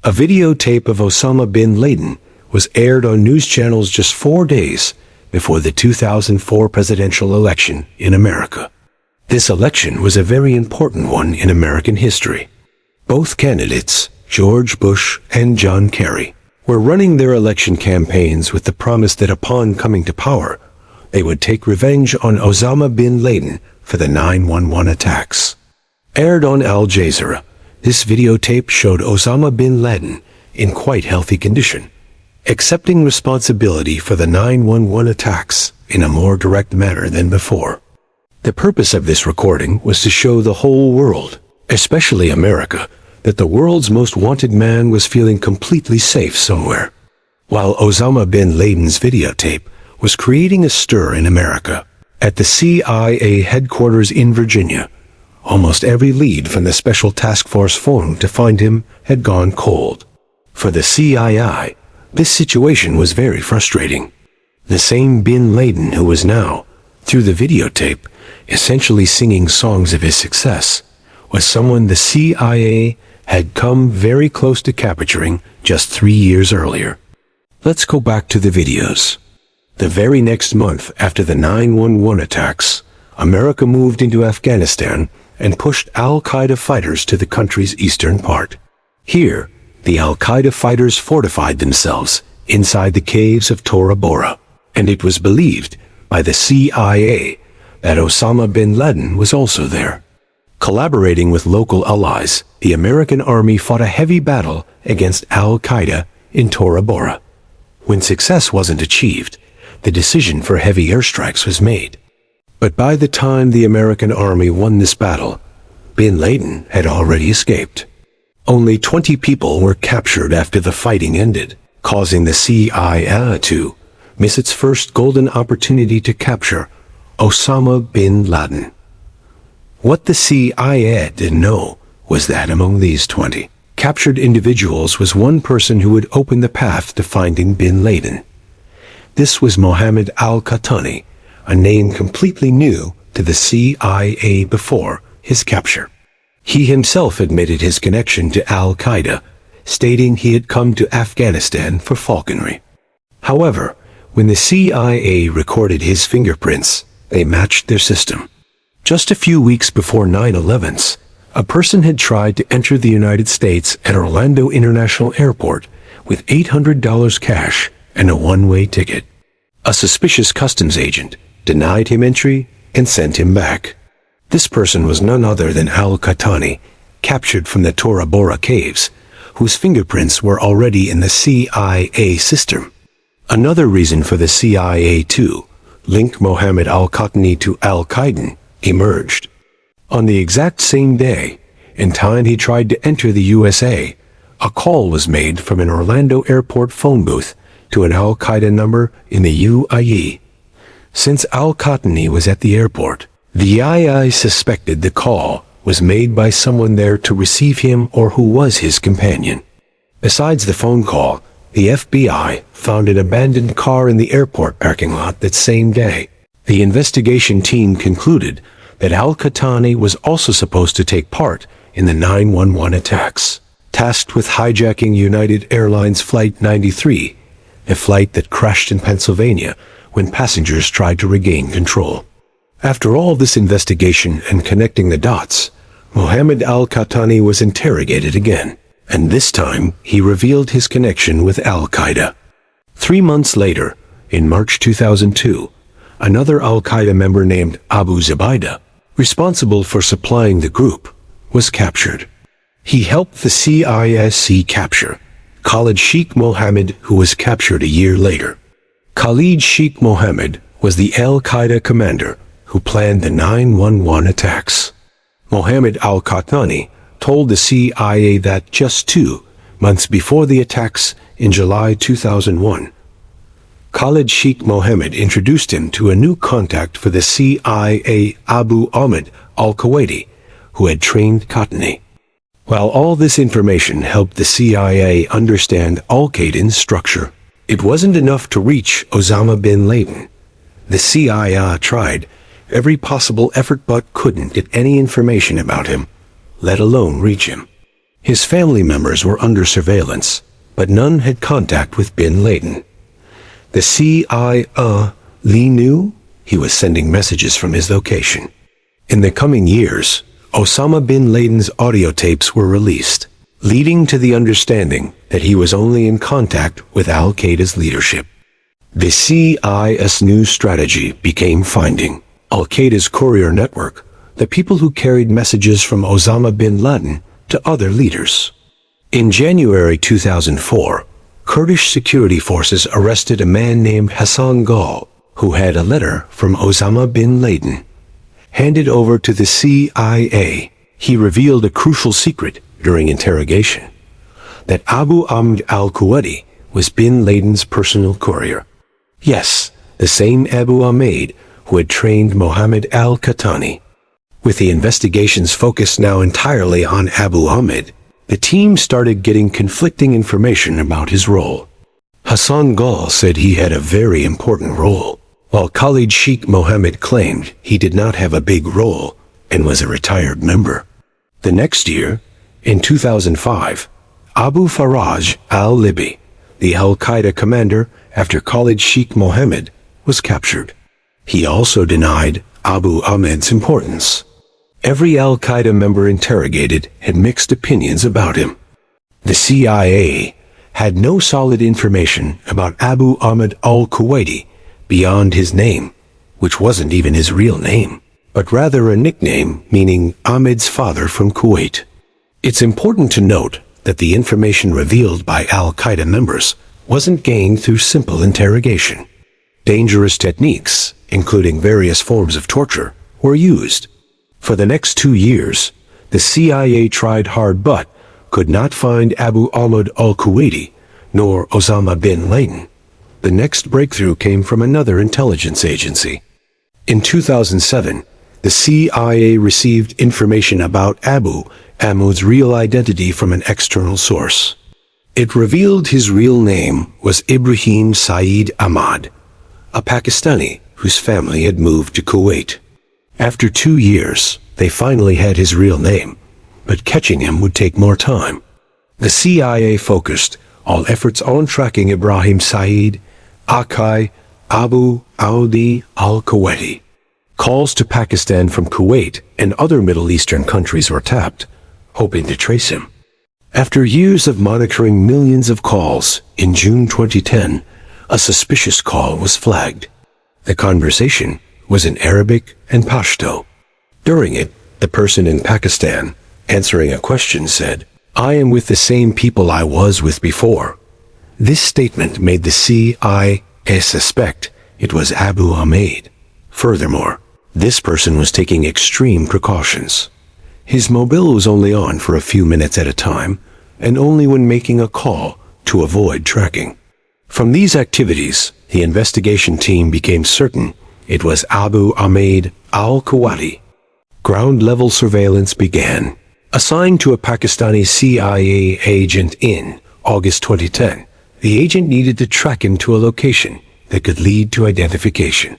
A videotape of Osama bin Laden was aired on news channels just 4 days before the 2004 presidential election in America. This election was a very important one in American history. Both candidates, George Bush and John Kerry, were running their election campaigns with the promise that upon coming to power, they would take revenge on Osama bin Laden for the 9/11 attacks. Aired on Al Jazeera, this videotape showed Osama bin Laden in quite healthy condition, accepting responsibility for the 9/11 attacks in a more direct manner than before. The purpose of this recording was to show the whole world, especially America, that the world's most wanted man was feeling completely safe somewhere. While Osama bin Laden's videotape was creating a stir in America, at the CIA headquarters in Virginia, almost every lead from the Special Task Force phone to find him had gone cold. For the CIA, this situation was very frustrating. The same bin Laden who was now, through the videotape, essentially singing songs of his success, was someone the CIA had come very close to capturing just 3 years earlier. Let's go back to the videos. The very next month after the 9/11 attacks, America moved into Afghanistan and pushed al-Qaeda fighters to the country's eastern part. Here, the al-Qaeda fighters fortified themselves inside the caves of Tora Bora, and it was believed by the CIA that Osama bin Laden was also there. Collaborating with local allies, the American army fought a heavy battle against al-Qaeda in Tora Bora. When success wasn't achieved, the decision for heavy airstrikes was made. But by the time the American army won this battle, bin Laden had already escaped. Only 20 people were captured after the fighting ended, causing the CIA to miss its first golden opportunity to capture Osama bin Laden. What the CIA didn't know was that among these 20 captured individuals was one person who would open the path to finding bin Laden. This was Mohammed al-Qahtani, a name completely new to the CIA before his capture. He himself admitted his connection to al-Qaeda, stating he had come to Afghanistan for falconry. However, when the CIA recorded his fingerprints, they matched their system. Just a few weeks before 9/11, a person had tried to enter the United States at Orlando International Airport with $800 cash and a one-way ticket. A suspicious customs agent denied him entry and sent him back. This person was none other than al-Qahtani, captured from the Tora Bora caves, whose fingerprints were already in the CIA system. Another reason for the CIA to link Mohammed al-Qahtani to al-Qaeda emerged. On the exact same day, in time he tried to enter the USA, a call was made from an Orlando airport phone booth to an al-Qaeda number in the UAE. Since al-Qahtani was at the airport, the II suspected the call was made by someone there to receive him or who was his companion. Besides the phone call, the FBI found an abandoned car in the airport parking lot that same day. The investigation team concluded that al-Qahtani was also supposed to take part in the 9/11 attacks, tasked with hijacking United Airlines Flight 93, a flight that crashed in Pennsylvania when passengers tried to regain control. After all this investigation and connecting the dots, Mohammed al-Qahtani was interrogated again, and this time he revealed his connection with al-Qaeda. 3 months later, in March 2002, another al-Qaeda member named Abu Zubaydah, responsible for supplying the group, was captured. He helped the CISC capture Khalid Sheikh Mohammed, who was captured a year later. Khalid Sheikh Mohammed was the al-Qaeda commander who planned the 9/11 attacks. Mohammed al-Qahtani told the CIA that just 2 months before the attacks in July 2001, Khalid Sheikh Mohammed introduced him to a new contact for the CIA, Abu Ahmed al-Kuwaiti, who had trained Qahtani. While all this information helped the CIA understand al-Qaeda's structure, it wasn't enough to reach Osama bin Laden. The CIA tried every possible effort but couldn't get any information about him, let alone reach him. His family members were under surveillance, but none had contact with bin Laden. The CIA knew he was sending messages from his location. In the coming years, Osama bin Laden's audio tapes were released, leading to the understanding that he was only in contact with Al-Qaeda's leadership. The CIA's new strategy became finding Al-Qaeda's courier network, the people who carried messages from Osama bin Laden to other leaders. In January 2004, Kurdish security forces arrested a man named Hassan Gal, who had a letter from Osama bin Laden. Handed over to the CIA, he revealed a crucial secret during interrogation, that Abu Ahmed al-Kuwaiti was bin Laden's personal courier. Yes, the same Abu Ahmed who had trained Mohammed al-Qahtani. With the investigations focused now entirely on Abu Ahmed, the team started getting conflicting information about his role. Hassan Gal said he had a very important role, while Khalid Sheikh Mohammed claimed he did not have a big role and was a retired member. The next year, in 2005, Abu Faraj al-Libi, the al-Qaeda commander after Khalid Sheikh Mohammed, was captured. He also denied Abu Ahmed's importance. Every al-Qaeda member interrogated had mixed opinions about him. The CIA had no solid information about Abu Ahmed al-Kuwaiti beyond his name, which wasn't even his real name, but rather a nickname meaning Ahmed's father from Kuwait. It's important to note that the information revealed by al-Qaeda members wasn't gained through simple interrogation. Dangerous techniques, including various forms of torture, were used. For the next 2 years, the CIA tried hard but could not find Abu Ahmed al-Kuwaiti nor Osama bin Laden. The next breakthrough came from another intelligence agency. In 2007, the CIA received information about Abu Ahmed's real identity from an external source. It revealed his real name was Ibrahim Saeed Ahmad, a Pakistani whose family had moved to Kuwait. After 2 years, they finally had his real name, but catching him would take more time. The CIA focused all efforts on tracking Ibrahim Saeed Akai Abu Audi al-Kuwaiti. Calls to Pakistan from Kuwait and other Middle Eastern countries were tapped, hoping to trace him. After years of monitoring millions of calls, in June 2010, a suspicious call was flagged. The conversation was in Arabic and Pashto. During it, the person in Pakistan, answering a question, said, "I am with the same people I was with before." This statement made the CIA suspect it was Abu Ahmed. Furthermore, this person was taking extreme precautions. His mobile was only on for a few minutes at a time, and only when making a call to avoid tracking. From these activities, the investigation team became certain it was Abu Ahmed al-Kuwaiti. Ground-level surveillance began. Assigned to a Pakistani CIA agent in August 2010, the agent needed to track him to a location that could lead to identification.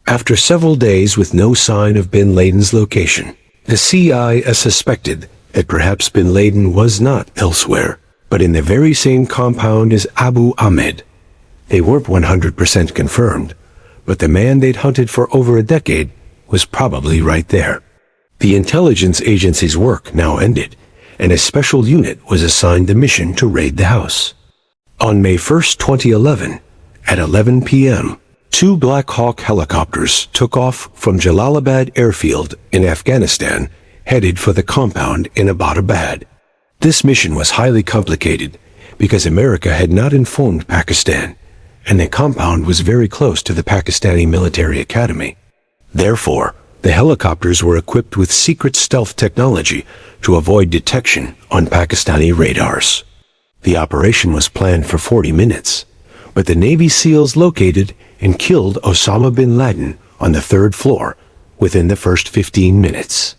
After several days with no sign of bin Laden's location, the CIA suspected that perhaps bin Laden was not elsewhere, but in the very same compound as Abu Ahmed. They weren't 100% confirmed, but the man they'd hunted for over a decade was probably right there. The intelligence agency's work now ended, and a special unit was assigned the mission to raid the house. On May 1, 2011, at 11 p.m., 2 Black Hawk helicopters took off from Jalalabad airfield in Afghanistan, headed for the compound in Abbottabad. This mission was highly complicated because America had not informed Pakistan, and the compound was very close to the Pakistani military academy. Therefore, the helicopters were equipped with secret stealth technology to avoid detection on Pakistani radars. The operation was planned for 40 minutes, but the Navy SEALs located and killed Osama bin Laden on the 3rd floor within the first 15 minutes.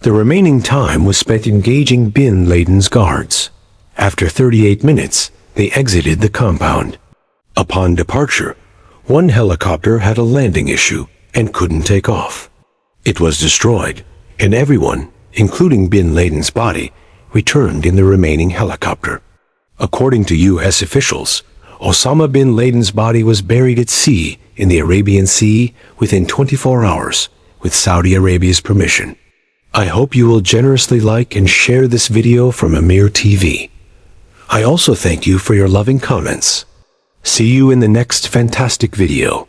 The remaining time was spent engaging bin Laden's guards. After 38 minutes, they exited the compound. Upon departure, one helicopter had a landing issue and couldn't take off. It was destroyed, and everyone, including bin Laden's body, returned in the remaining helicopter. According to U.S. officials, Osama bin Laden's body was buried at sea in the Arabian Sea within 24 hours, with Saudi Arabia's permission. I hope you will generously like and share this video from Amir TV. I also thank you for your loving comments. See you in the next fantastic video.